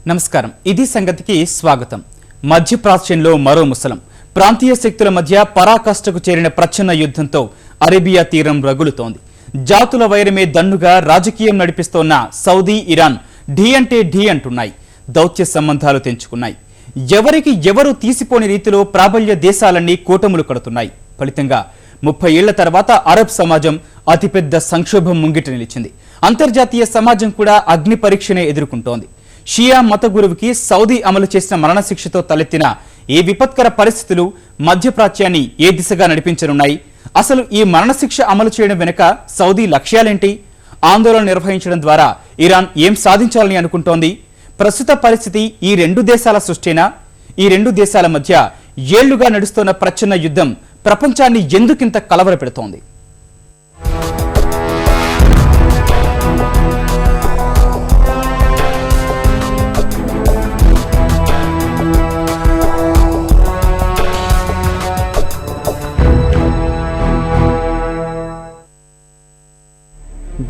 నమస్కారం ఇది సంగతికి స్వాగతం. మధ్యప్రాచ్యంలో మరో ముసలం ప్రాంతీయ శక్తుల మధ్య పరాకాష్ఠకు చేరిన ప్రచ్ఛన్న యుద్ధంతో అరేబియా తీరం రగులుతోంది. జాతుల వైరమే దన్నుగా రాజకీయం నడిపిస్తోన్న సౌదీ, ఇరాన్ ఢీ అంటే ఢీ అంటున్నాయి. దౌత్య సంబంధాలు తెంచుకున్నాయి. ఎవరికి ఎవరు తీసిపోని రీతిలో ప్రాబల్య దేశాలన్నీ కూటములు కడుతున్నాయి. ఫలితంగా 30 ఏళ్ల తర్వాత అరబ్ సమాజం అతిపెద్ద సంక్షోభం ముంగిట నిలిచింది. అంతర్జాతీయ సమాజం కూడా అగ్ని పరీక్షనే ఎదుర్కొంటోంది. షియా మత గురువుకి సౌదీ అమలు చేసిన మరణశిక్షతో తలెత్తిన ఈ విపత్కర పరిస్థితులు మధ్యప్రాచ్యాన్ని ఏ దిశగా నడిపించనున్నాయి? అసలు ఈ మరణశిక్ష అమలు చేయడం వెనుక సౌదీ లక్ష్యాలేంటి? ఆందోళన నిర్వహించడం ద్వారా ఇరాన్ ఏం సాధించాలని అనుకుంటోంది? ప్రస్తుత పరిస్థితి ఈ రెండు దేశాల సృష్టినా? ఈ రెండు దేశాల మధ్య ఏళ్లుగా నడుస్తున్న ప్రచ్ఛన్న యుద్ధం ప్రపంచాన్ని ఎందుకింత కలవరపెడుతోంది?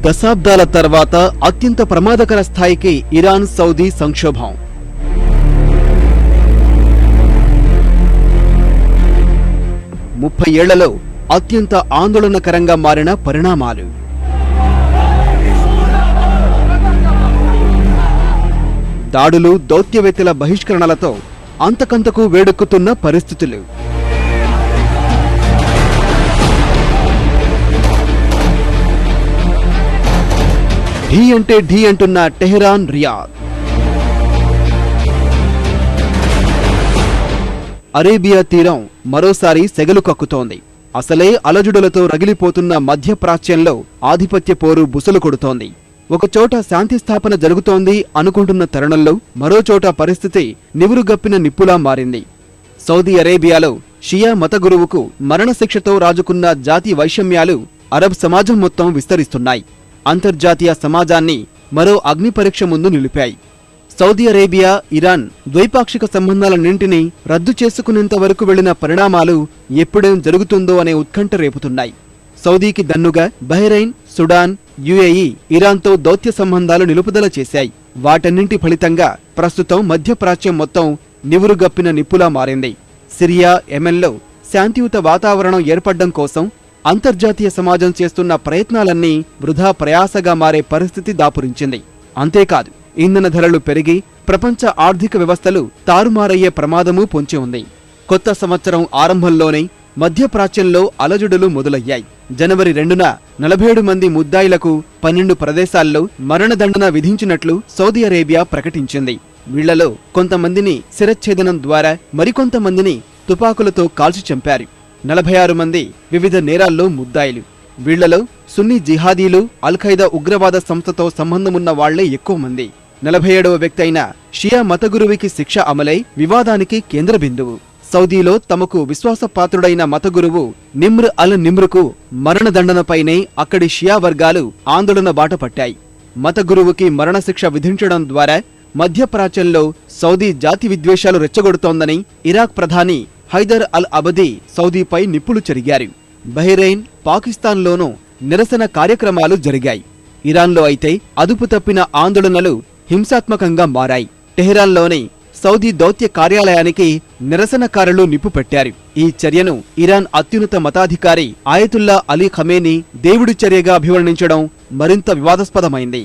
దశాబ్దాల తర్వాత అత్యంత ప్రమాదకర స్థాయికి ఇరాన్ సౌదీ సంక్షోభం. ముప్పై ఏళ్లలో అత్యంత ఆందోళనకరంగా మారిన పరిణామాలు. దాడులు, దౌత్యవేత్తల బహిష్కరణలతో అంతకంతకు వేడెక్కుతున్న పరిస్థితులు. ఢీ అంటే ఢీ అంటున్న టెహరాన్, రియాద్. అరేబియా తీరం మరోసారి సెగలు కక్కుతోంది. అసలే అలజడులతో రగిలిపోతున్న మధ్యప్రాచ్యంలో ఆధిపత్య పోరు బుసలు కొడుతోంది. ఒకచోట శాంతి స్థాపన జరుగుతోంది అనుకుంటున్న తరుణంలో మరోచోట పరిస్థితి నివురుగప్పిన నిప్పులా మారింది. సౌదీ అరేబియాలో షియా మత గురువుకు మరణశిక్షతో రాజుకున్న జాతి వైషమ్యాలు అరబ్ సమాజం మొత్తం విస్తరిస్తున్నాయి. అంతర్జాతీయ సమాజాన్ని మరో అగ్ని పరీక్ష ముందు నిలిపాయి. సౌదీ అరేబియా, ఇరాన్ ద్వైపాక్షిక సంబంధాలన్నింటినీ రద్దు చేసుకునేంత వరకు వెళ్లిన పరిణామాలు ఎప్పుడేం జరుగుతుందో అనే ఉత్కంఠ రేపుతున్నాయి. సౌదీకి దన్నుగా బహ్రెయిన్, సుడాన్, యుఏఈ ఇరాన్తో దౌత్య సంబంధాలు నిలుపుదల చేశాయి. వాటన్నింటి ఫలితంగా ప్రస్తుతం మధ్యప్రాచ్యం మొత్తం నివురుగప్పిన నిప్పులా మారింది. సిరియా, యెమెన్లో శాంతియుత వాతావరణం ఏర్పడ్డం కోసం అంతర్జాతీయ సమాజం చేస్తున్న ప్రయత్నాలన్నీ వృధా ప్రయాసగా మారే పరిస్థితి దాపురించింది. అంతేకాదు, ఇంధన ధరలు పెరిగి ప్రపంచ ఆర్థిక వ్యవస్థలు తారుమారయ్యే ప్రమాదమూ పొంచి ఉంది. కొత్త సంవత్సరం ఆరంభంలోనే మధ్యప్రాచ్యంలో అలజడులు మొదలయ్యాయి. జనవరి 2న 47 మంది ముద్దాయిలకు 12 ప్రదేశాల్లో మరణదండన విధించినట్లు సౌదీ అరేబియా ప్రకటించింది. వీళ్లలో కొంతమందిని శిరచ్ఛేదనం ద్వారా, మరికొంతమందిని తుపాకులతో కాల్చి చంపారు. 46 మంది వివిధ నేరాల్లో ముద్దాయిలు. వీళ్లలో సున్నీ జిహాదీలు, అల్ఖైదా ఉగ్రవాద సంస్థతో సంబంధమున్న వాళ్లే ఎక్కువ మంది. 47వ వ్యక్తి అయిన షియా మతగురువుకి శిక్ష అమలై వివాదానికి కేంద్ర బిందువు. సౌదీలో తమకు విశ్వాసపాత్రుడైన మతగురువు నిమ్ర్ అల్ నిమ్రుకు మరణదండనపైనే అక్కడి షియా వర్గాలు ఆందోళన బాట పట్టాయి. మతగురువుకి మరణశిక్ష విధించడం ద్వారా మధ్యప్రాచ్యంలో సౌదీ జాతి విద్వేషాలు రెచ్చగొడుతోందని ఇరాక్ ప్రధాని హైదర్ అల్ అబదీ సౌదీపై నిప్పులు చెరిగారు. బహ్రెయిన్, పాకిస్తాన్లోనూ నిరసన కార్యక్రమాలు జరిగాయి. ఇరాన్లో అయితే అదుపు తప్పిన ఆందోళనలు హింసాత్మకంగా మారాయి. టెహరాన్లోని సౌదీ దౌత్య కార్యాలయానికి నిరసనకారులు నిప్పు పెట్టారు. ఈ చర్యను ఇరాన్ అత్యున్నత మతాధికారి ఆయతుల్లా అలీ ఖమేనీ దేవుడి చర్యగా అభివర్ణించడం మరింత వివాదాస్పదమైంది.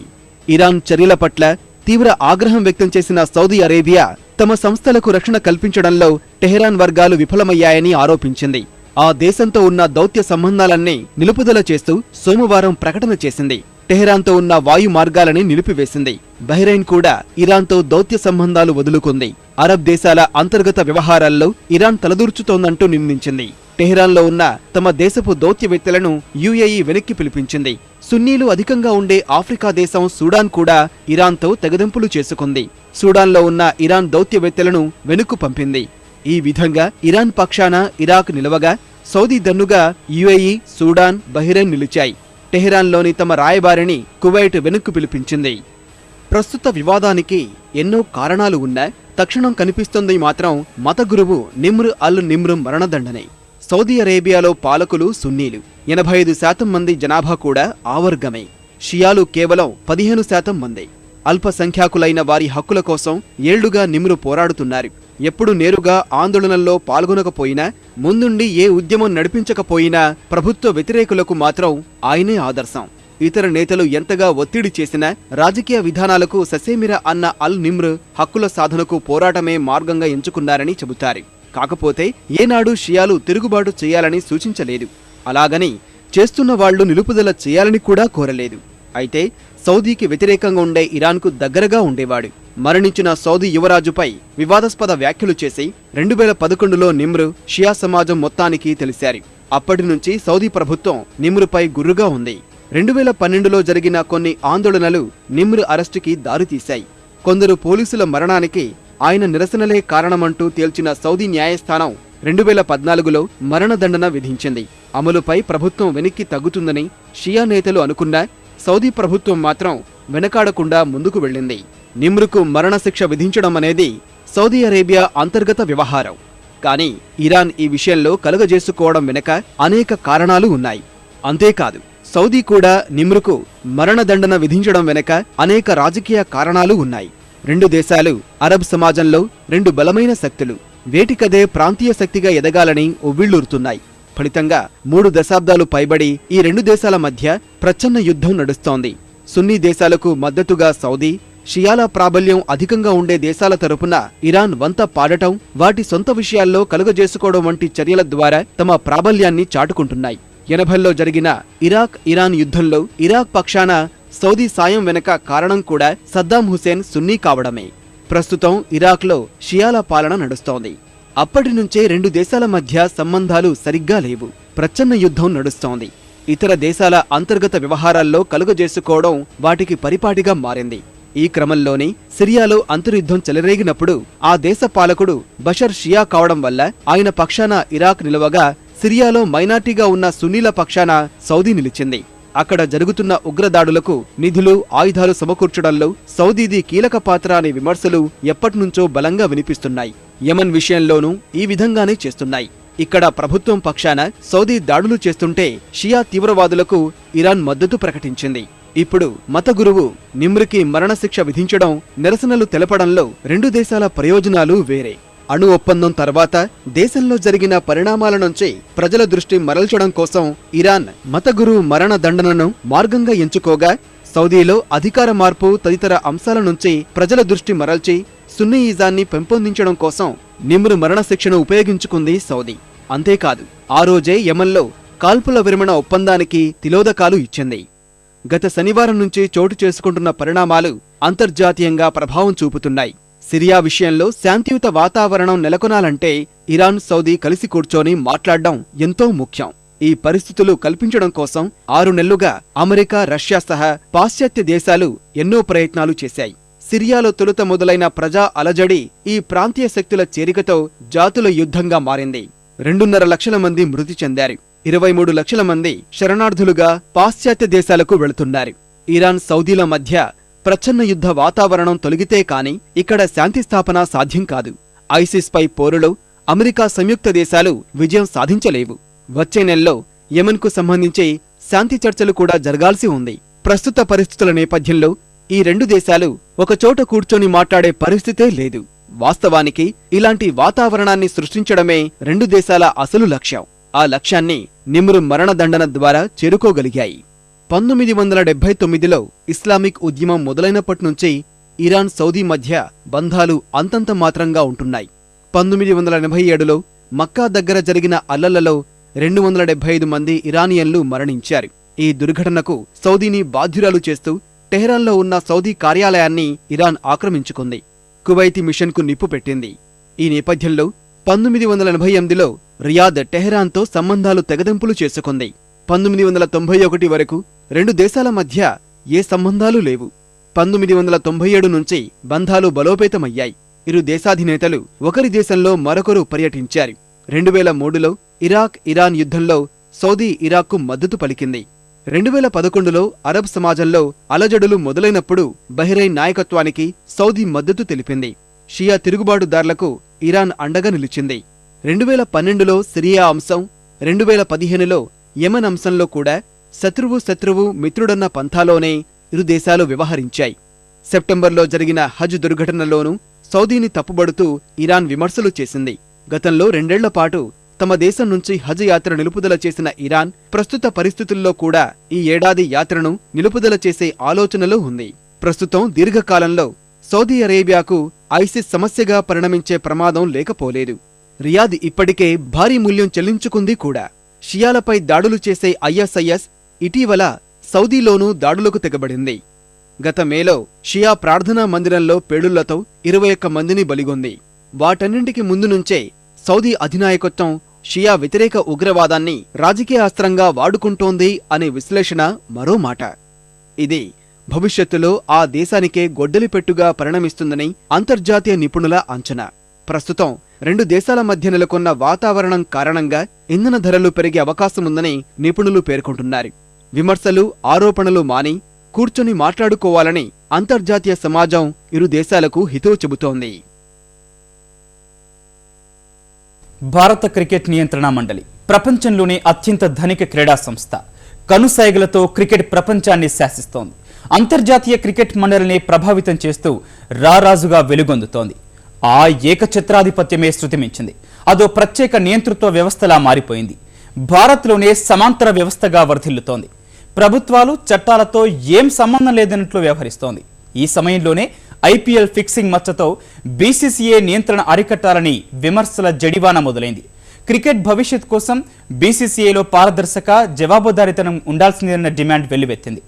ఇరాన్ చర్యల పట్ల తీవ్ర ఆగ్రహం వ్యక్తం చేసిన సౌదీ అరేబియా తమ సంస్థలకు రక్షణ కల్పించడంలో టెహరాన్ వర్గాలు విఫలమయ్యాయని ఆరోపించింది. ఆ దేశంతో ఉన్న దౌత్య సంబంధాలన్నీ నిలుపుదల చేస్తూ సోమవారం ప్రకటన చేసింది. టెహరాన్తో ఉన్న వాయు మార్గాలని నిలిపివేసింది. బహ్రెయిన్ కూడా ఇరాన్తో దౌత్య సంబంధాలు వదులుకుంది. అరబ్ దేశాల అంతర్గత వ్యవహారాల్లో ఇరాన్ తలదూర్చుతోందంటూ నిందించింది. టెహరాన్లో ఉన్న తమ దేశపు దౌత్యవేత్తలను యుఏఈ వెనక్కి పిలిపించింది. సున్నీలు అధికంగా ఉండే ఆఫ్రికా దేశం సూడాన్ కూడా ఇరాన్తో తెగదెంపులు చేసుకుంది. సూడాన్లో ఉన్న ఇరాన్ దౌత్యవేత్తలను వెనుక్కు పంపింది. ఈ విధంగా ఇరాన్ పక్షాన ఇరాక్ నిలవగా, సౌదీ దన్నుగా యుఏఈ, సూడాన్, బహ్రెయిన్ నిలిచాయి. టెహరాన్లోని తమ రాయబారిని కువైట్ వెనుక్కు పిలిపించింది. ప్రస్తుత వివాదానికి ఎన్నో కారణాలు ఉన్నా తక్షణం కనిపిస్తుంది మాత్రం మతగురువు నిమ్ర్ అల్ నిమ్రు మరణదండనే. సౌదీ అరేబియాలో పాలకులు సున్నీలు. 85% మంది జనాభా కూడా ఆ వర్గమే. షియాలు కేవలం 15% మంది. అల్పసంఖ్యాకులైన వారి హక్కుల కోసం ఏళ్లుగా నిమ్రు పోరాడుతున్నారు. ఎప్పుడు నేరుగా ఆందోళనల్లో పాల్గొనకపోయినా, ముందుండి ఏ ఉద్యమం నడిపించకపోయినా ప్రభుత్వ వ్యతిరేకులకు మాత్రం ఆయనే ఆదర్శం. ఇతర నేతలు ఎంతగా ఒత్తిడి చేసినా రాజకీయ విధానాలకు ససేమిరా అన్న అల్ నిమ్ర్ హక్కుల సాధనకు పోరాటమే మార్గంగా ఎంచుకున్నారని చెబుతారు. కాకపోతే ఏనాడు షియాలు తిరుగుబాటు చేయాలని సూచించలేదు. అలాగని చేస్తున్న వాళ్లు నిలుపుదల చేయాలని కూడా కోరలేదు. అయితే సౌదీకి వ్యతిరేకంగా ఉండే ఇరాన్కు దగ్గరగా ఉండేవాడు. మరణించిన సౌదీ యువరాజుపై వివాదాస్పద వ్యాఖ్యలు చేసి 2011లో నిమ్ర్ షియా సమాజం మొత్తానికి తెలిశారు. అప్పటి నుంచి సౌదీ ప్రభుత్వం నిమ్రుపై గుర్రుగా ఉంది. 2012లో జరిగిన కొన్ని ఆందోళనలు నిమ్ర్ అరెస్టుకి దారితీశాయి. కొందరు పోలీసుల మరణానికి ఆయన నిరసనలే కారణమంటూ తేల్చిన సౌదీ న్యాయస్థానం 2014లో మరణదండన విధించింది. అమలుపై ప్రభుత్వం వెనక్కి తగ్గుతుందని షియా నేతలు అనుకున్నా సౌదీ ప్రభుత్వం మాత్రం వెనకాడకుండా ముందుకు వెళ్ళింది. నిమ్రుకు మరణశిక్ష విధించడం అనేది సౌదీ అరేబియా అంతర్గత వ్యవహారం. కానీ ఇరాన్ ఈ విషయంలో కలుగజేసుకోవడం వెనక అనేక కారణాలు ఉన్నాయి. అంతేకాదు, సౌదీ కూడా నిమ్రుకు మరణదండన విధించడం వెనక అనేక రాజకీయ కారణాలు ఉన్నాయి. రెండు దేశాలు అరబ్ సమాజంలో రెండు బలమైన శక్తులు వేటికదే ప్రాంతీయ శక్తిగా ఎదగాలని ఉవ్విళ్లూరుతున్నాయి. ఫలితంగా 3 దశాబ్దాలు పైబడి ఈ రెండు దేశాల మధ్య ప్రచ్ఛన్న యుద్ధం నడుస్తోంది. సున్నీ దేశాలకు మద్దతుగా సౌదీ, షియాల ప్రాబల్యం అధికంగా ఉండే దేశాల తరపున ఇరాన్ వంత పాడటం, వాటి సొంత విషయాల్లో కలుగజేసుకోవడం వంటి చర్యల ద్వారా తమ ప్రాబల్యాన్ని చాటుకుంటున్నాయి. 80లో జరిగిన ఇరాన్ యుద్ధంలో ఇరాక్ పక్షాన సౌదీ సాయం వెనక కారణం కూడా సద్దాం హుసేన్ సున్నీ కావడమే. ప్రస్తుతం ఇరాక్లో షియాల పాలన నడుస్తోంది. అప్పటి నుంచే రెండు దేశాల మధ్య సంబంధాలు సరిగ్గా లేవు. ప్రచ్ఛన్న యుద్ధం నడుస్తోంది. ఇతర దేశాల అంతర్గత వ్యవహారాల్లో కలుగజేసుకోవడం వాటికి పరిపాటిగా మారింది. ఈ క్రమంలోనే సిరియాలో అంతర్యుద్ధం చెలరేగినప్పుడు ఆ దేశ పాలకుడు బషర్ షియా కావడం వల్ల ఆయన పక్షాన ఇరాక్ నిలవగా, సిరియాలో మైనార్టీగా ఉన్న సున్నీల పక్షాన సౌదీ నిలిచింది. అక్కడ జరుగుతున్న ఉగ్రదాడులకు నిధులు, ఆయుధాలు సమకూర్చడంలో సౌదీది కీలక పాత్ర అనే విమర్శలు ఎప్పటినుంచో బలంగా వినిపిస్తున్నాయి. యమన్ విషయంలోనూ ఈ విధంగానే చేస్తున్నాయి. ఇక్కడ ప్రభుత్వం పక్షాన సౌదీ దాడులు చేస్తుంటే షియా తీవ్రవాదులకు ఇరాన్ మద్దతు ప్రకటించింది. ఇప్పుడు మత గురువు నిమ్రుకి మరణశిక్ష విధించడం, నిరసనలు తెలపడంలో రెండు దేశాల ప్రయోజనాలు వేరే. అణు ఒప్పందం తర్వాత దేశంలో జరిగిన పరిణామాల నుంచి ప్రజల దృష్టి మరల్చడం కోసం ఇరాన్ మత గురువు మరణ దండనను మార్గంగా ఎంచుకోగా, సౌదీలో అధికార మార్పు తదితర అంశాల నుంచి ప్రజల దృష్టి మరల్చి సున్నీయిజాన్ని పెంపొందించడం కోసం నిమ్రు మరణశిక్షను ఉపయోగించుకుంది సౌదీ. అంతేకాదు, ఆ రోజే యమన్లో కాల్పుల విరమణ ఒప్పందానికి తిలోదకాలు ఇచ్చింది. గత శనివారం నుంచి చోటు చేసుకుంటున్న పరిణామాలు అంతర్జాతీయంగా ప్రభావం చూపుతున్నాయి. సిరియా విషయంలో శాంతియుత వాతావరణం నెలకొనాలంటే ఇరాన్, సౌదీ కలిసి కూర్చొని మాట్లాడడం ఎంతో ముఖ్యం. ఈ పరిస్థితులు కల్పించడం కోసం 6 నెలలుగా అమెరికా, రష్యా సహా పాశ్చాత్య దేశాలు ఎన్నో ప్రయత్నాలు చేశాయి. సిరియాలో తొలుత మొదలైన ప్రజా అలజడి ఈ ప్రాంతీయ శక్తుల చేరికతో జాతుల యుద్ధంగా మారింది. 2.5 లక్షల మంది మృతి చెందారు. 23 లక్షల మంది శరణార్థులుగా పాశ్చాత్య దేశాలకు వెళుతున్నారు. ఇరాన్, సౌదీల మధ్య ప్రచ్ఛన్న యుద్ధ వాతావరణం తొలగితే కాని ఇక్కడ శాంతి స్థాపన సాధ్యం కాదు. ఐసిస్ పై పోరులో అమెరికా, సంయుక్త దేశాలు విజయం సాధించలేవు. వచ్చే నెలలో యెమెన్కు సంబంధించి శాంతి చర్చలు కూడా జరగాల్సి ఉంది. ప్రస్తుత పరిస్థితుల నేపథ్యంలో ఈ రెండు దేశాలు ఒకచోట కూర్చొని మాట్లాడే పరిస్థితే లేదు. వాస్తవానికి ఇలాంటి వాతావరణాన్ని సృష్టించడమే రెండు దేశాల అసలు లక్ష్యం. ఆ లక్ష్యాన్ని నిమ్రు మరణదండన ద్వారా చేరుకోగలిగాయి. 1979లో ఇస్లామిక్ ఉద్యమం మొదలైనప్పటినుంచి ఇరాన్, సౌదీ మధ్య బంధాలు అంతంత మాత్రంగా ఉంటున్నాయి. 1987లో మక్కా దగ్గర జరిగిన అల్లర్లలో 275 మంది ఇరానియన్లు మరణించారు. ఈ దుర్ఘటనకు సౌదీని బాధ్యురాలు చేస్తూ టెహరాన్లో ఉన్న సౌదీ కార్యాలయాన్ని ఇరాన్ ఆక్రమించుకుంది. కువైతీ మిషన్కు నిప్పు పెట్టింది. ఈ నేపథ్యంలో 1988లో రియాద్ టెహరాన్తో సంబంధాలు తెగదెంపులు చేసుకుంది. 1991 వరకు రెండు దేశాల మధ్య ఏ సంబంధాలు లేవు. 1997 నుంచి బంధాలు బలోపేతమయ్యాయి. ఇరు దేశాధినేతలు ఒకరి దేశంలో మరొకరు పర్యటించారు. 2003లో ఇరాన్ యుద్ధంలో సౌదీ ఇరాక్కు మద్దతు పలికింది. 2011లో అరబ్ సమాజంలో అలజడులు మొదలైనప్పుడు బహ్రెయిన్ నాయకత్వానికి సౌదీ మద్దతు తెలిపింది. షియా తిరుగుబాటుదారులకు ఇరాన్ అండగా నిలిచింది. 2012లో సిరియా అంశం, 2015లో యెమెన్ అంశంలో కూడా శత్రువు మిత్రుడన్న పంథాలోనే ఇరు దేశాలు వ్యవహరించాయి. సెప్టెంబర్లో జరిగిన హజ్ దుర్ఘటనలోనూ సౌదీని తప్పుబడుతూ ఇరాన్ విమర్శలు చేసింది. గతంలో 2 ఏళ్ల పాటు తమ దేశం నుంచి హజ్ యాత్ర నిలుపుదల చేసిన ఇరాన్ ప్రస్తుత పరిస్థితుల్లో కూడా ఈ ఏడాది యాత్రను నిలుపుదల చేసే ఆలోచనలో ఉంది. ప్రస్తుతం దీర్ఘకాలంలో సౌదీ అరేబియాకు ఐసిస్ సమస్యగా పరిణమించే ప్రమాదం లేకపోలేదు. రియాద్ ఇప్పటికే భారీ మూల్యం చెల్లించుకుంది కూడా. షియాలపై దాడులు చేసే ఐఎస్ఐఎస్ ఇటీవల సౌదీలోనూ దాడులకు తెగబడింది. గత మేలో షియా ప్రార్థనా మందిరంలో పేలుళ్లతో 21 మందిని బలిగొంది. వాటన్నింటికి ముందు నుంచే సౌదీ అధినాయకత్వం షియా వ్యతిరేక ఉగ్రవాదాన్ని రాజకీయ అస్త్రంగా వాడుకుంటోంది అనే విశ్లేషణ మరో మాట. ఇది భవిష్యత్తులో ఆ దేశానికే గొడ్డలిపెట్టుగా పరిణమిస్తుందని అంతర్జాతీయ నిపుణుల అంచనా. ప్రస్తుతం 2 దేశాల మధ్య నెలకొన్న వాతావరణం కారణంగా ఇంధన ధరలు పెరిగే అవకాశముందని నిపుణులు పేర్కొంటున్నారు. విమర్శలు, ఆరోపణలు మాని కూర్చొని మాట్లాడుకోవాలని అంతర్జాతీయ సమాజం ఇరు దేశాలకు హితవు చెబుతోంది. భారత క్రికెట్ నియంత్రణ మండలి ప్రపంచంలోనే అత్యంత ధనిక క్రీడా సంస్థ. కనుసైగలతో క్రికెట్ ప్రపంచాన్ని శాసిస్తోంది. అంతర్జాతీయ క్రికెట్ మండలిని ప్రభావితం చేస్తూ రారాజుగా వెలుగొందుతోంది. ఆ ఏకఛత్రాధిపత్యమే శృతిమించింది. అదో ప్రత్యేక నియంతృత్వ వ్యవస్థలా మారిపోయింది. భారత్లోనే సమాంతర వ్యవస్థగా వర్ధిల్లుతోంది. ప్రభుత్వాలు చట్టాలతో ఏం సంబంధం లేదన్నట్లు వ్యవహరిస్తోంది. ఈ సమయంలోనే ఐపీఎల్ ఫిక్సింగ్ మచ్చతో బీసీసీఐ నియంత్రణ అరికట్టాలని విమర్శల జడివాన మొదలైంది. క్రికెట్ భవిష్యత్ కోసం బీసీసీఐలో పారదర్శక, జవాబుదారీతనం ఉండాల్సిందన్న డిమాండ్ వెల్లువెత్తింది.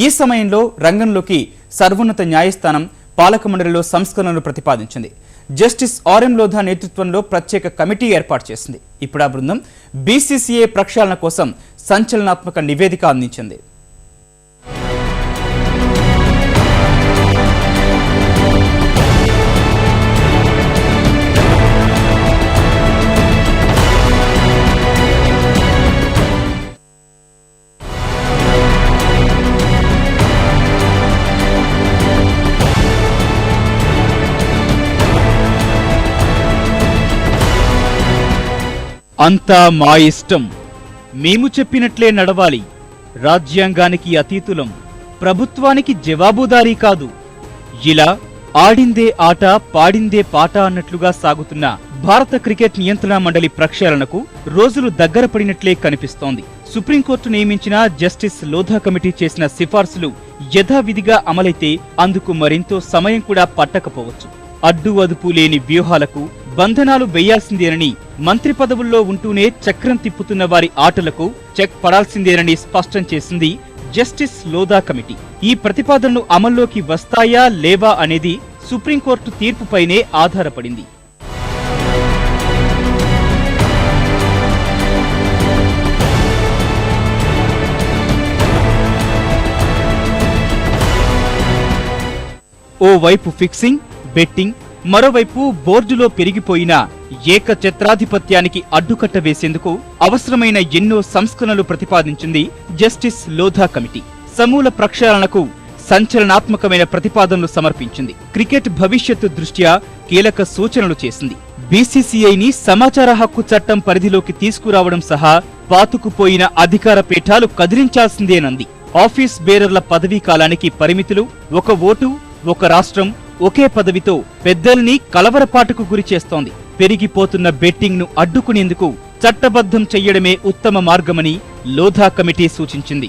ఈ సమయంలో రంగంలోకి సర్వోన్నత న్యాయస్థానం పాలక మండలిలో సంస్కరణలు ప్రతిపాదించింది. జస్టిస్ ఆర్ఎం లోధా నేతృత్వంలో ప్రత్యేక కమిటీ ఏర్పాటు చేసింది. ఇప్పుడు ఆ బృందం బీసీసీఐ ప్రక్షాళన కోసం సంచలనాత్మక నివేదిక అందించింది. అంతా మా ఇష్టం, మేము చెప్పినట్లే నడవాలి, రాజ్యాంగానికి అతీతులం, ప్రభుత్వానికి జవాబుదారీ కాదు, ఇలా ఆడిందే ఆట పాడిందే పాట అన్నట్లుగా సాగుతున్న భారత క్రికెట్ నియంత్రణ మండలి ప్రక్షాళనకు రోజులు దగ్గర పడినట్లే కనిపిస్తోంది. సుప్రీంకోర్టు నియమించిన జస్టిస్ లోధా కమిటీ చేసిన సిఫార్సులు యథావిధిగా అమలైతే అందుకు మరింతో సమయం కూడా పట్టకపోవచ్చు. అడ్డు అదుపు లేని వ్యూహాలకు బంధనాలు వేయాల్సిందేనని, మంత్రి పదవుల్లో ఉంటూనే చక్రం తిప్పుతున్న వారి ఆటలకు చెక్ పడాల్సిందేనని స్పష్టం చేసింది జస్టిస్ లోధా కమిటీ. ఈ ప్రతిపాదనలు అమల్లోకి వస్తాయా లేవా అనేది సుప్రీంకోర్టు తీర్పుపైనే ఆధారపడింది. ఓవైపు ఫిక్సింగ్, బెట్టింగ్, మరోవైపు బోర్డులో పెరిగిపోయిన ఏకఛత్రాధిపత్యానికి అడ్డుకట్ట వేసేందుకు అవసరమైన ఎన్నో సంస్కరణలు ప్రతిపాదించింది జస్టిస్ లోధా కమిటీ. సమూల ప్రక్షాళనకు సంచలనాత్మకమైన ప్రతిపాదనలు సమర్పించింది. క్రికెట్ భవిష్యత్తు దృష్ట్యా కీలక సూచనలు చేసింది. బీసీసీఐని సమాచార హక్కు చట్టం పరిధిలోకి తీసుకురావడం సహా పాతుకుపోయిన అధికార పీఠాలు కదిలించాల్సిందేనంది. ఆఫీస్ బేరర్ల పదవీ కాలానికి పరిమితులు, ఒక ఓటు, ఒక రాష్ట్రం, ఒకే పదవితో పెద్దల్ని కలవరపాటుకు గురి చేస్తోంది. పెరిగిపోతున్న బెట్టింగ్ ను అడ్డుకునేందుకు చట్టబద్ధం చెయ్యడమే ఉత్తమ మార్గమని లోధా కమిటీ సూచించింది.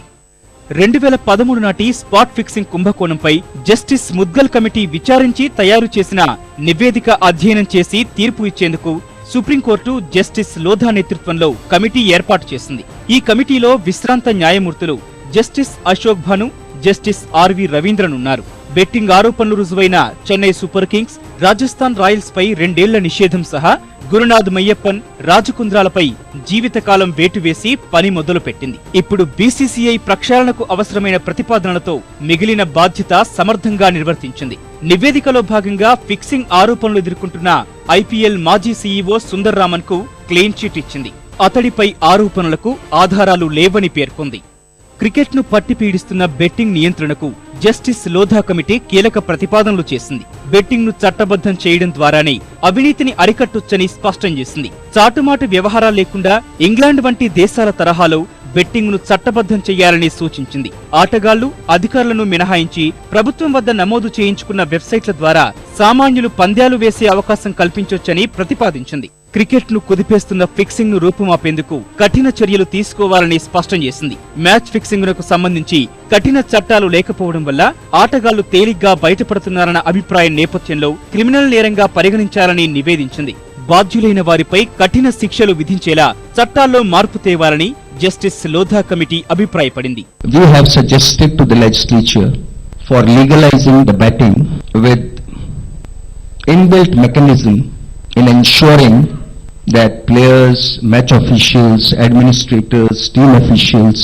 2013 నాటి స్పాట్ ఫిక్సింగ్ కుంభకోణంపై జస్టిస్ ముద్గల్ కమిటీ విచారించి తయారు చేసిన నివేదిక అధ్యయనం చేసి తీర్పు ఇచ్చేందుకు సుప్రీంకోర్టు జస్టిస్ లోధా నేతృత్వంలో కమిటీ ఏర్పాటు చేసింది. ఈ కమిటీలో విశ్రాంత న్యాయమూర్తులు justice Ashok Bhan, justice R V రవీంద్రనున్నారు. బెట్టింగ్ ఆరోపణలు రుజువైన Chennai Super Kings, Rajasthan Royals పై 2 ఏళ్ల నిషేధం సహా గురునాథ్ మయ్యప్పన్, రాజకుంద్రాలపై జీవితకాలం వేటు వేసి పని మొదలుపెట్టింది. ఇప్పుడు బీసీసీఐ ప్రక్షాళనకు అవసరమైన ప్రతిపాదనలతో మిగిలిన బాధ్యత సమర్థంగా నిర్వర్తించింది. నివేదికలో భాగంగా ఫిక్సింగ్ ఆరోపణలు ఎదుర్కొంటున్న ఐపీఎల్ మాజీ సీఈఓ సుందర్ రామన్ కు క్లీన్ చిట్ ఇచ్చింది. అతడిపై ఆరోపణలకు ఆధారాలు లేవని పేర్కొంది. క్రికెట్ ను పట్టి పీడిస్తున్న బెట్టింగ్ నియంత్రణకు జస్టిస్ లోధా కమిటీ కీలక ప్రతిపాదనలు చేసింది. బెట్టింగ్ ను చట్టబద్ధం చేయడం ద్వారానే అవినీతిని అరికట్టొచ్చని స్పష్టం చేసింది. చాటుమాటు వ్యవహారాలు లేకుండా ఇంగ్లాండ్ వంటి దేశాల తరహాలో బెట్టింగ్ ను చట్టబద్ధం చేయాలని సూచించింది. ఆటగాళ్లు, అధికారులను మినహాయించి ప్రభుత్వం వద్ద నమోదు చేయించుకున్న వెబ్సైట్ల ద్వారా సామాన్యులు పంద్యాలు వేసే అవకాశం కల్పించొచ్చని ప్రతిపాదించింది. క్రికెట్ ను కుదిపేస్తున్న ఫిక్సింగ్ ను రూపుమాపేందుకు కఠిన చర్యలు తీసుకోవాలని స్పష్టం చేసింది. మ్యాచ్ ఫిక్సింగ్ కు సంబంధించి కఠిన చట్టాలు లేకపోవడం వల్ల ఆటగాళ్లు తేలిగ్గా బయటపడుతున్నారన్న అభిప్రాయం నేపథ్యంలో క్రిమినల్ నేరంగా పరిగణించాలని నివేదించింది. బాధ్యులైన వారిపై కఠిన శిక్షలు విధించేలా చట్టాల్లో మార్పు తేవాలని జస్టిస్ లోధా కమిటీ అభిప్రాయపడింది. We have suggested to the legislature for legalizing the betting with inbuilt mechanism in ensuring that players, match officials, administrators, team officials,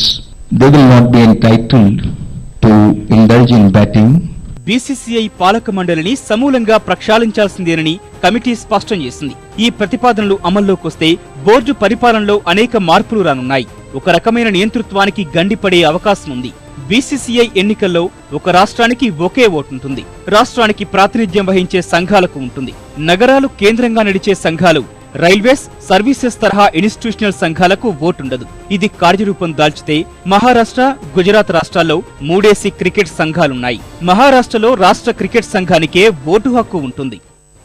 they will not be entitled to indulge in betting. BCCI పాలక మండలిని సమూలంగా ప్రక్షాళించాల్సిందేనని committee స్పష్టం చేసింది. ఈ ప్రతిపాదనలు అమల్లోకొస్తే board పరిపాలనలో అనేక మార్పులు రానున్నాయి. ఒక రకమైన నియంతృత్వానికి గండిపడే అవకాశం ఉంది. బీసీసీఐ ఎన్నికల్లో ఒక రాష్ట్రానికి ఒకే ఓటుంటుంది. రాష్ట్రానికి ప్రాతినిధ్యం వహించే సంఘాలకు ఉంటుంది. నగరాలు కేంద్రంగా నడిచే సంఘాలు, రైల్వేస్, సర్వీసెస్ తరహా ఇన్స్టిట్యూషనల్ సంఘాలకు ఓటుండదు. ఇది కార్యరూపం దాల్చితే మహారాష్ట్ర, గుజరాత్ రాష్ట్రాల్లో 3 క్రికెట్ సంఘాలున్నాయి. మహారాష్ట్రలో రాష్ట్ర క్రికెట్ సంఘానికే ఓటు హక్కు ఉంటుంది.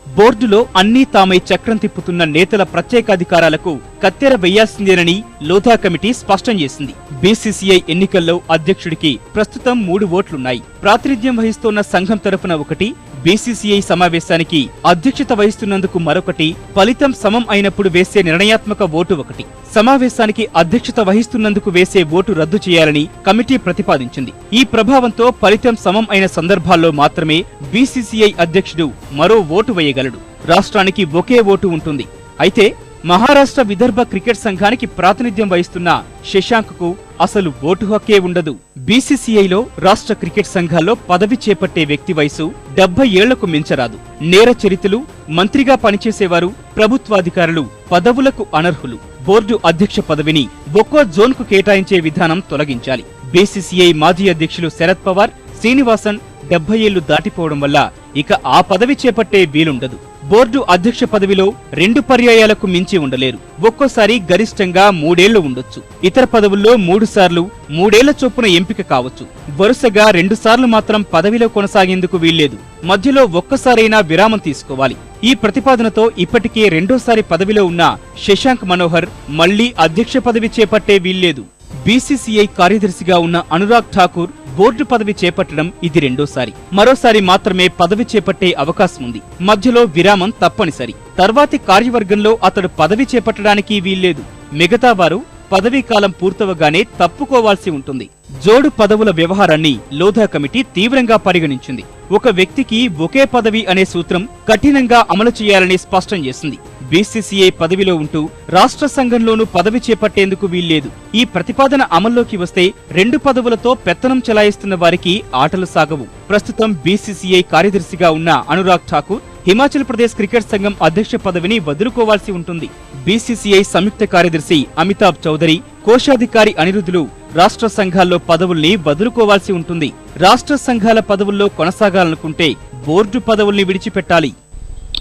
బోర్డులో అన్నీ తామై చక్రం తిప్పుతున్న నేతల ప్రత్యేకాధికారాలకు కత్తెర వెయ్యాల్సిందేనని లోధా కమిటీ స్పష్టం చేసింది. బీసీసీఐ ఎన్నికల్లో అధ్యక్షుడికి ప్రస్తుతం 3 ఓట్లున్నాయి. ప్రాతినిధ్యం వహిస్తోన్న సంఘం తరఫున 1, బీసీసీఐ సమావేశానికి అధ్యక్షత వహిస్తున్నందుకు మరొకటి, ఫలితం సమం అయినప్పుడు వేసే నిర్ణయాత్మక ఓటు 1. సమావేశానికి అధ్యక్షత వహిస్తున్నందుకు వేసే ఓటు రద్దు చేయాలని కమిటీ ప్రతిపాదించింది. ఈ ప్రభావంతో ఫలితం సమం అయిన సందర్భాల్లో మాత్రమే బీసీసీఐ అధ్యక్షుడు మరో ఓటు వేయగలడు. రాష్ట్రానికి ఒకే ఓటు ఉంటుంది. అయితే మహారాష్ట్ర విదర్భ క్రికెట్ సంఘానికి ప్రాతినిధ్యం వహిస్తున్న శశాంక్కు అసలు ఓటు హక్కే ఉండదు. బీసీసీఐలో రాష్ట్ర క్రికెట్ సంఘాల్లో పదవి చేపట్టే వ్యక్తి వయసు 70 ఏళ్లకు మించరాదు. నేర చరిత్రలు, మంత్రిగా పనిచేసేవారు, ప్రభుత్వాధికారులు పదవులకు అనర్హులు. బోర్డు అధ్యక్ష పదవిని ఒక్కో జోన్కు కేటాయించే విధానం తొలగించాలి. బీసీసీఐ మాజీ అధ్యక్షులు శరద్ పవార్, శ్రీనివాసన్ 70 ఏళ్లు దాటిపోవడం వల్ల ఇక ఆ పదవి చేపట్టే వీలుండదు. బోర్డు అధ్యక్ష పదవిలో 2 పర్యాయాలకు మించి ఉండలేరు. ఒక్కోసారి గరిష్టంగా 3 ఏళ్లు ఉండొచ్చు. ఇతర పదవుల్లో 3 సార్లు 3 ఏళ్ల చొప్పున ఎంపిక కావచ్చు. వరుసగా 2 సార్లు మాత్రం పదవిలో కొనసాగేందుకు వీల్లేదు. మధ్యలో ఒక్కసారైనా విరామం తీసుకోవాలి. ఈ ప్రతిపాదనతో ఇప్పటికే 2వ పదవిలో ఉన్న శశాంక్ మనోహర్ మళ్లీ అధ్యక్ష పదవి చేపట్టే వీల్లేదు. బీసీసీఐ కార్యదర్శిగా ఉన్న అనురాగ్ ఠాకూర్ బోర్డు పదవి చేపట్టడం ఇది 2వ. మరోసారి మాత్రమే పదవి చేపట్టే అవకాశం ఉంది. మధ్యలో విరామం తప్పనిసరి. తర్వాతి కార్యవర్గంలో అతడు పదవి చేపట్టడానికి వీల్లేదు. మిగతా వారు పదవీ కాలం పూర్తవగానే తప్పుకోవాల్సి ఉంటుంది. జోడు పదవుల వ్యవహారాన్ని లోధా కమిటీ తీవ్రంగా పరిగణించింది. ఒక వ్యక్తికి ఒకే పదవి అనే సూత్రం కఠినంగా అమలు చేయాలని స్పష్టం చేసింది. బీసీసీఐ పదవిలో ఉంటూ రాష్ట్ర సంఘంలోనూ పదవి చేపట్టేందుకు వీల్లేదు. ఈ ప్రతిపాదన అమల్లోకి వస్తే 2 పదవులతో పెత్తనం చెలాయిస్తున్న వారికి ఆటలు సాగవు. ప్రస్తుతం బీసీసీఐ కార్యదర్శిగా ఉన్న అనురాగ్ ఠాకూర్ హిమాచల్ ప్రదేశ్ క్రికెట్ సంఘం అధ్యక్ష పదవిని వదులుకోవాల్సి ఉంటుంది. బీసీసీఐ సంయుక్త కార్యదర్శి అమితాబ్ చౌదరి, కోశాధికారి అనిరుద్ధులు రాష్ట్ర సంఘాల్లో పదవుల్ని వదులుకోవాల్సి ఉంటుంది. రాష్ట్ర సంఘాల పదవుల్లో కొనసాగాలనుకుంటే బోర్డు పదవుల్ని విడిచిపెట్టాలి.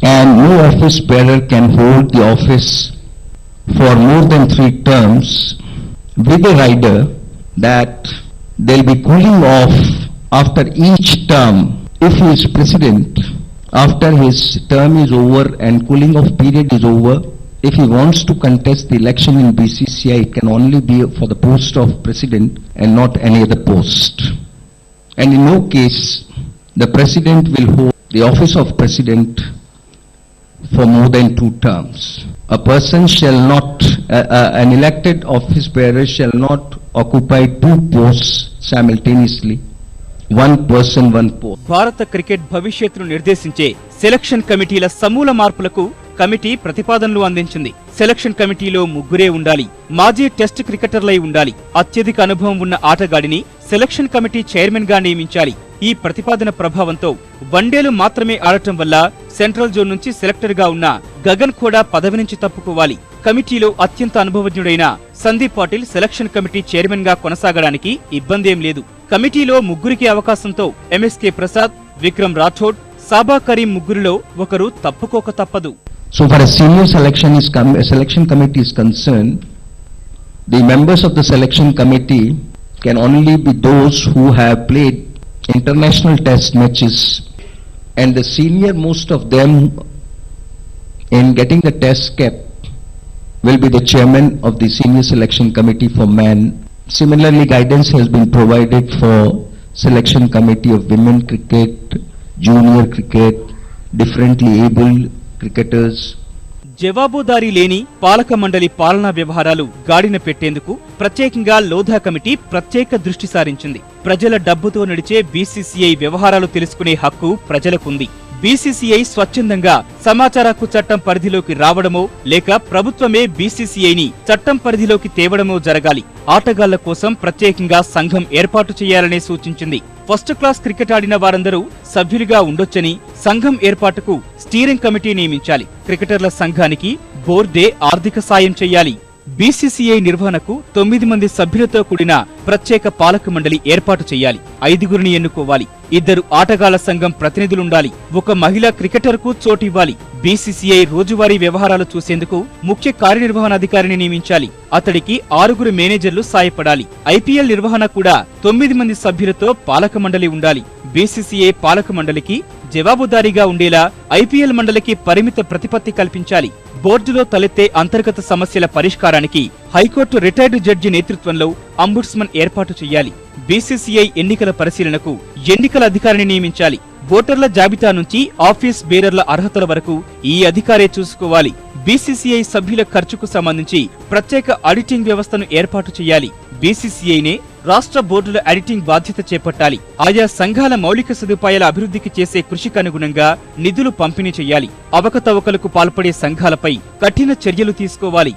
And no office bearer can hold the office for more than 3 terms with a rider that they'll be cooling off after each term. If he is president, after his term is over and cooling off period is over, if he wants to contest the election in BCCI, it can only be for the post of president and not any other post. And in no case, the president will hold the office of president for more than 2 terms. A person shall not, an elected office bearer shall not occupy 2 posts simultaneously. 1 person, 1 post. భారత cricket భవిష్యత్తును నిర్దేశించే selection కమిటీల సమూల మార్పులకు committee ప్రతిపాదనలు అందించింది. Selection కమిటీలో 3 ఉండాలి. మాజీ టెస్ట్ క్రికెటర్లై ఉండాలి. అత్యధిక అనుభవం ఉన్న ఆటగాడిని సెలక్షన్ కమిటీ చైర్మన్ గా నియమించాలి. ఈ ప్రతిపాదన ప్రభావంతో వన్డేలు మాత్రమే ఆడటం వల్ల సెంట్రల్ జోన్ నుంచి సెలెక్టర్ గా ఉన్న గగన్ ఖోడా పదవి నుంచి తప్పుకోవాలి. కమిటీలో అత్యంత అనుభవజ్ఞుడైన Sandeep Patil selection committee chairman గా కొనసాగడానికి ఇబ్బందేం లేదు. కమిటీలో 3 అవకాశంతో ఎంఎస్కే ప్రసాద్, విక్రమ్ రాఠోడ్, సాబా కరీం 3లో ఒకరు తప్పుకోక తప్పదు. So for a senior selection committee is concerned, the members of the selection committee can only be those who have played international test matches, and the senior most of them in getting the test cap will be the chairman of the senior selection committee for men. Similarly, guidance has been provided for selection committee of women cricket, junior cricket, differently abled cricketers. జవాబుదారీ లేని పాలక మండలి పాలనా వ్యవహారాలు గాడిన పెట్టేందుకు ప్రత్యేకంగా Lodha committee ప్రత్యేక దృష్టి సారించింది. ప్రజల డబ్బుతో నడిచే బీసీసీఐ వ్యవహారాలు తెలుసుకునే హక్కు ప్రజలకుంది. బీసీసీఐ స్వచ్ఛందంగా సమాచార హక్కు చట్టం పరిధిలోకి రావడమో లేక ప్రభుత్వమే బీసీసీఐని చట్టం పరిధిలోకి తేవడమో జరగాలి. ఆటగాళ్ల కోసం ప్రత్యేకంగా సంఘం ఏర్పాటు చేయాలని సూచించింది. ఫస్ట్ క్లాస్ క్రికెట్ ఆడిన వారందరూ సభ్యులుగా ఉండొచ్చని, సంఘం ఏర్పాటుకు స్టీరింగ్ కమిటీ నియమించాలి. క్రికెటర్ల సంఘానికి బోర్డే ఆర్థిక సాయం చేయాలి. బీసీసీఐ నిర్వహణకు 9 మంది సభ్యులతో కూడిన ప్రత్యేక పాలక మండలి ఏర్పాటు చేయాలి. 5గురిని ఎన్నుకోవాలి. 2 ఆటగాళ్ల సంఘం ప్రతినిధులుండాలి. 1 మహిళా క్రికెటర్కు చోటివ్వాలి. బీసీసీఐ రోజువారీ వ్యవహారాలు చూసేందుకు ముఖ్య కార్యనిర్వహణాధికారిని నియమించాలి. అతడికి 6 మేనేజర్లు సాయపడాలి. ఐపీఎల్ నిర్వహణ కూడా 9 మంది సభ్యులతో పాలక మండలి ఉండాలి. బీసీసీఐ పాలక మండలికి జవాబుదారీగా ఉండేలా ఐపీఎల్ మండలికి పరిమిత ప్రతిపత్తి కల్పించాలి. బోర్డులో తలెత్తే అంతర్గత సమస్యల పరిష్కారానికి హైకోర్టు రిటైర్డ్ జడ్జి నేతృత్వంలో అంబుడ్స్మన్ ఏర్పాటు చేయాలి. బీసీసీఐ ఎన్నికల పరిశీలనకు ఎన్నికల అధికారిని నియమించాలి. ఓటర్ల జాబితా నుంచి ఆఫీస్ బేరర్ల అర్హతల వరకు ఈ అధికారే చూసుకోవాలి. బీసీసీఐ సభ్యుల ఖర్చుకు సంబంధించి ప్రత్యేక ఆడిటింగ్ వ్యవస్థను ఏర్పాటు చేయాలి. బీసీసీఐనే రాష్ట్ర బోర్డుల ఆడిటింగ్ బాధ్యత చేపట్టాలి. ఆయా సంఘాల మౌలిక సదుపాయాల అభివృద్ధికి చేసే కృషికి అనుగుణంగా నిధులు పంపిణీ చేయాలి. అవకతవకలకు పాల్పడే సంఘాలపై కఠిన చర్యలు తీసుకోవాలి.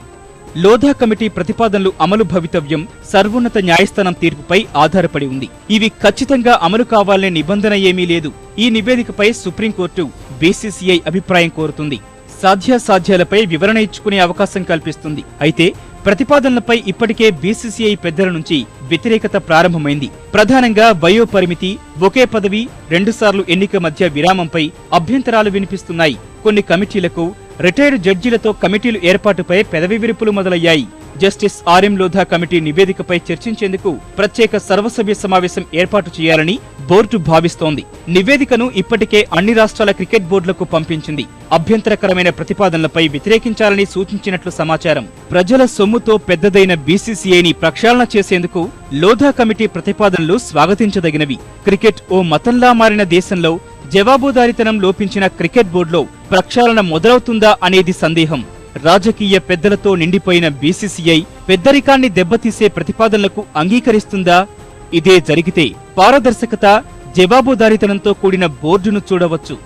లోధా కమిటీ ప్రతిపాదనలు అమలు భవితవ్యం సర్వోన్నత న్యాయస్థానం తీర్పుపై ఆధారపడి ఉంది. ఇవి ఖచ్చితంగా అమలు కావాలనే నిబంధన ఏమీ లేదు. ఈ నివేదికపై సుప్రీంకోర్టు బీసీసీఐ అభిప్రాయం కోరుతుంది. సాధ్యాసాధ్యాలపై వివరణ ఇచ్చుకునే అవకాశం కల్పిస్తుంది. అయితే ప్రతిపాదనలపై ఇప్పటికే బీసీసీఐ పెద్దల నుంచి వ్యతిరేకత ప్రారంభమైంది. ప్రధానంగా వయో పరిమితి, ఒకే పదవి 2 సార్లు ఎన్నిక మధ్య విరామంపై అభ్యంతరాలు వినిపిస్తున్నాయి. కొన్ని కమిటీలకు రిటైర్డ్ జడ్జీలతో కమిటీలు ఏర్పాటుపై పెదవి విరుపులు మొదలయ్యాయి. జస్టిస్ ఆర్ఎం లోధా కమిటీ నివేదికపై చర్చించేందుకు ప్రత్యేక సర్వసభ్య సమావేశం ఏర్పాటు చేయాలని బోర్డు భావిస్తోంది. నివేదికను ఇప్పటికే అన్ని రాష్ట్రాల క్రికెట్ బోర్డులకు పంపించింది. అభ్యంతరకరమైన ప్రతిపాదనలపై వ్యతిరేకించాలని సూచించినట్లు సమాచారం. ప్రజల సొమ్ముతో పెద్దదైన బీసీసీఐని ప్రక్షాళన చేసేందుకు లోధా కమిటీ ప్రతిపాదనలు స్వాగతించదగినవి. క్రికెట్ ఓ మతంలా మారిన దేశంలో జవాబుదారీతనం లోపించిన క్రికెట్ బోర్డులో ప్రక్షాళన మొదలవుతుందా అనేది సందేహం. రాజకీయ పెద్దలతో నిండిపోయిన బీసీసీఐ పెద్దరికాన్ని దెబ్బతీసే ప్రతిపాదనలకు అంగీకరిస్తుందా? ఇదే జరిగితే పారదర్శకత, జవాబుదారీతనంతో కూడిన బోర్డును చూడవచ్చు.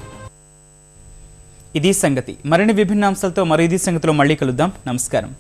ఇది సంగతి. మరిన్ని విభిన్న అంశాలతో మరో ఇది సంగతిలో మళ్ళీ కలుద్దాం. నమస్కారం.